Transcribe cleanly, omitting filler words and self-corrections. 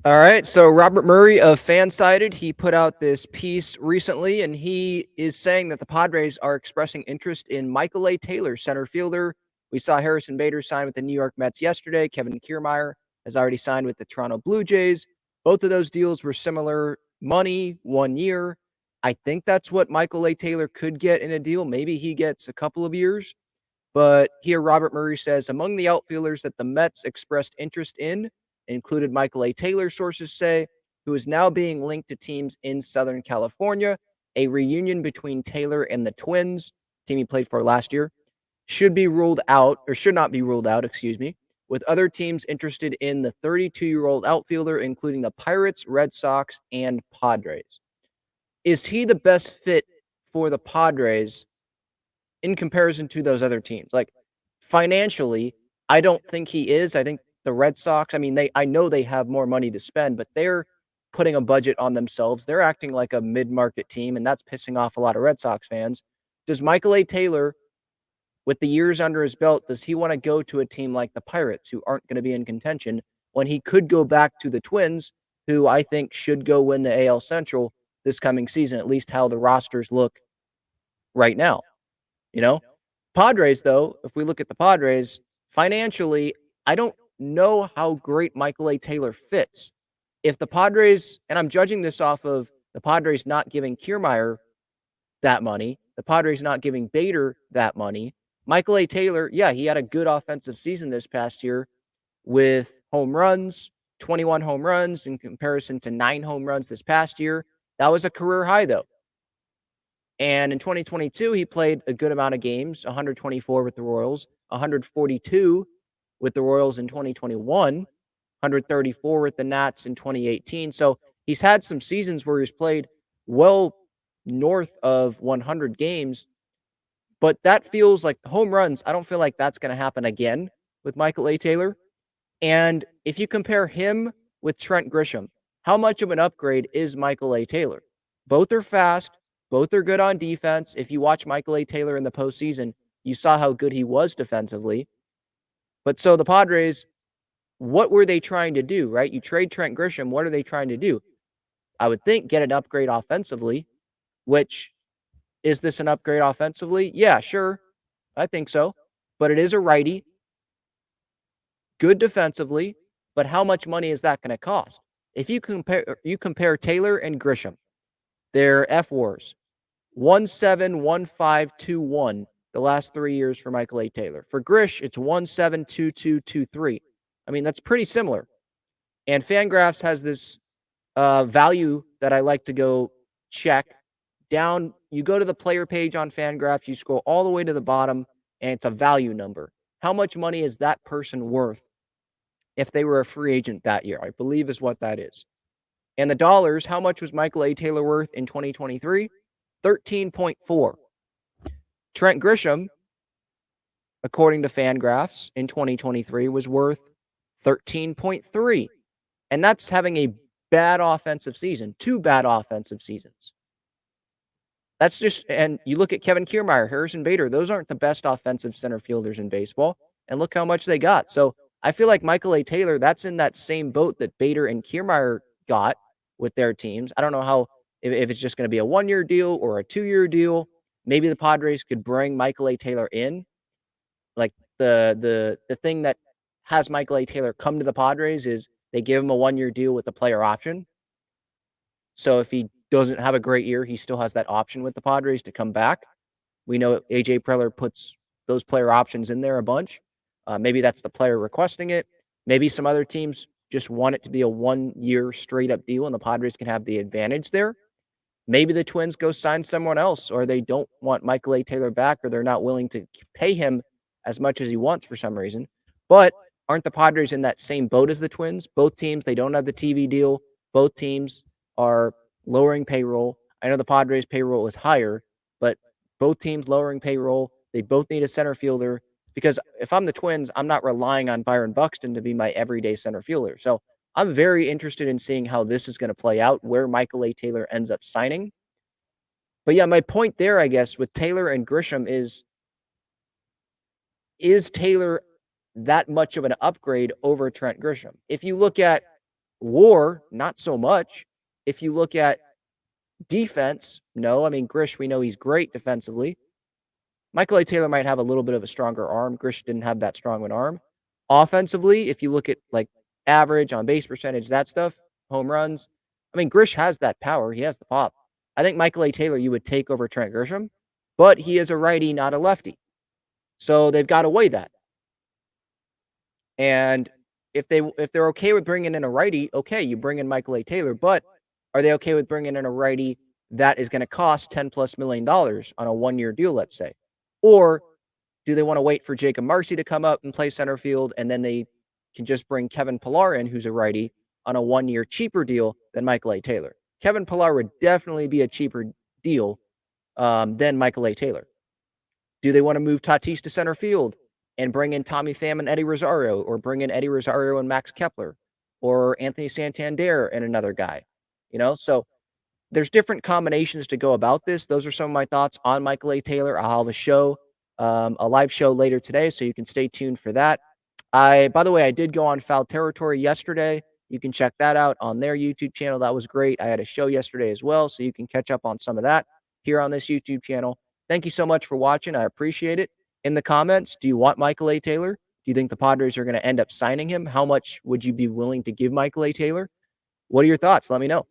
All right. So Robert Murray of Fansided, he put out this piece recently, and he is saying that the Padres are expressing interest in Michael A. Taylor, center fielder. We saw Harrison Bader sign with the New York Mets yesterday. Kevin Kiermaier has already signed with the Toronto Blue Jays. Both of those deals were similar money, 1 year. I think that's what Michael A. Taylor could get in a deal. Maybe he gets a couple of years. But here, Robert Murray says among the outfielders that the Mets expressed interest in included Michael A. Taylor, sources say, who is now being linked to teams in Southern California. A reunion between Taylor and the Twins, team he played for last year, should not be ruled out, with other teams interested in the 32-year-old outfielder, including the Pirates, Red Sox, and Padres. Is he the best fit for the Padres in comparison to those other teams? Like, financially, I don't think he is. I think the Red Sox, I know they have more money to spend, but they're putting a budget on themselves. They're acting like a mid-market team, and that's pissing off a lot of Red Sox fans. Does Michael A. Taylor, with the years under his belt, does he want to go to a team like the Pirates, who aren't going to be in contention, when he could go back to the Twins, who I think should go win the AL Central this coming season, at least how the rosters look right now? You know, Padres, though, if we look at the Padres financially, I don't know how great Michael A. Taylor fits. If the Padres, and I'm judging this off of the Padres not giving Kiermaier that money, the Padres not giving Bader that money, Michael A. Taylor, yeah, he had a good offensive season this past year with home runs, 21 home runs in comparison to 9 home runs this past year. That was a career high, though. And in 2022, he played a good amount of games, 124 with the Royals, 142 with the Royals in 2021, 134 with the Nats in 2018. So he's had some seasons where he's played well north of 100 games, but that feels like home runs. I don't feel like that's going to happen again with Michael A. Taylor. And if you compare him with Trent Grisham, how much of an upgrade is Michael A. Taylor? Both are fast. Both are good on defense. If you watch Michael A. Taylor in the postseason, you saw how good he was defensively. But so the Padres, what were they trying to do, right? You trade Trent Grisham. What are they trying to do? I would think get an upgrade offensively, which, is this an upgrade offensively? Yeah, sure. I think so. But it is a righty, good defensively, but how much money is that going to cost? If you compare Taylor and Grisham, their F wars, 1.7, 1.5, 2.1 the last 3 years for Michael A. Taylor. For Grish, it's 1.7, 2.2, 2.3. I mean, that's pretty similar. And Fangraphs has this value that I like to go check. Down, you go to the player page on Fangraphs, you scroll all the way to the bottom, and it's a value number. How much money is that person worth if they were a free agent that year? I believe is what that is. And the dollars, how much was Michael A. Taylor worth in 2023? 13.4. Trent Grisham, according to Fangraphs, in 2023 was worth 13.3. And that's having a bad offensive season, 2 bad offensive seasons. That's just, and you look at Kevin Kiermaier, Harrison Bader, those aren't the best offensive center fielders in baseball. And look how much they got. So I feel like Michael A. Taylor, that's in that same boat that Bader and Kiermaier got with their teams. I don't know how, if it's just going to be a 1-year deal or a 2-year deal. Maybe the Padres could bring Michael A. Taylor in. Like the thing that has Michael A. Taylor come to the Padres is they give him a 1-year deal with the player option. So if he doesn't have a great year, he still has that option with the Padres to come back. We know AJ Preller puts those player options in there a bunch. Maybe that's the player requesting it. Maybe some other teams just want it to be a 1-year straight up deal and the Padres can have the advantage there. Maybe the Twins go sign someone else, or they don't want Michael A. Taylor back, or they're not willing to pay him as much as he wants for some reason. But aren't the Padres in that same boat as the Twins? Both teams, they don't have the TV deal. Both teams are lowering payroll. I know the Padres' payroll is higher, but both teams lowering payroll. They both need a center fielder, because if I'm the Twins, I'm not relying on Byron Buxton to be my everyday center fielder. So I'm very interested in seeing how this is going to play out, where Michael A. Taylor ends up signing. But yeah, my point there, I guess, with Taylor and Grisham is Taylor that much of an upgrade over Trent Grisham? If you look at WAR, not so much. If you look at defense, no. I mean, Grish, we know he's great defensively. Michael A. Taylor might have a little bit of a stronger arm. Grish didn't have that strong of an arm. Offensively, if you look at like average on base percentage, that stuff, home runs, I mean, Grish has that power. He has the pop. I think Michael A. Taylor you would take over Trent Grisham, but he is a righty, not a lefty. So they've got to weigh that. And if they're okay with bringing in a righty, okay, you bring in Michael A. Taylor, but are they okay with bringing in a righty that is going to cost $10+ million on a 1-year deal, let's say? Or do they want to wait for Jacob Marcy to come up and play center field, and then they can just bring Kevin Pillar in, who's a righty, on a 1-year cheaper deal than Michael A. Taylor? Kevin Pillar would definitely be a cheaper deal than Michael A. Taylor. Do they want to move Tatis to center field and bring in Tommy Pham and Eddie Rosario, or bring in Eddie Rosario and Max Kepler, or Anthony Santander and another guy? So there's different combinations to go about this. Those are some of my thoughts on Michael A. Taylor. I'll have a show, a live show later today, so you can stay tuned for that. By the way, I did go on Foul Territory yesterday. You can check that out on their YouTube channel. That was great. I had a show yesterday as well, so you can catch up on some of that here on this YouTube channel. Thank you so much for watching. I appreciate it. In the comments, do you want Michael A. Taylor? Do you think the Padres are going to end up signing him? How much would you be willing to give Michael A. Taylor? What are your thoughts? Let me know.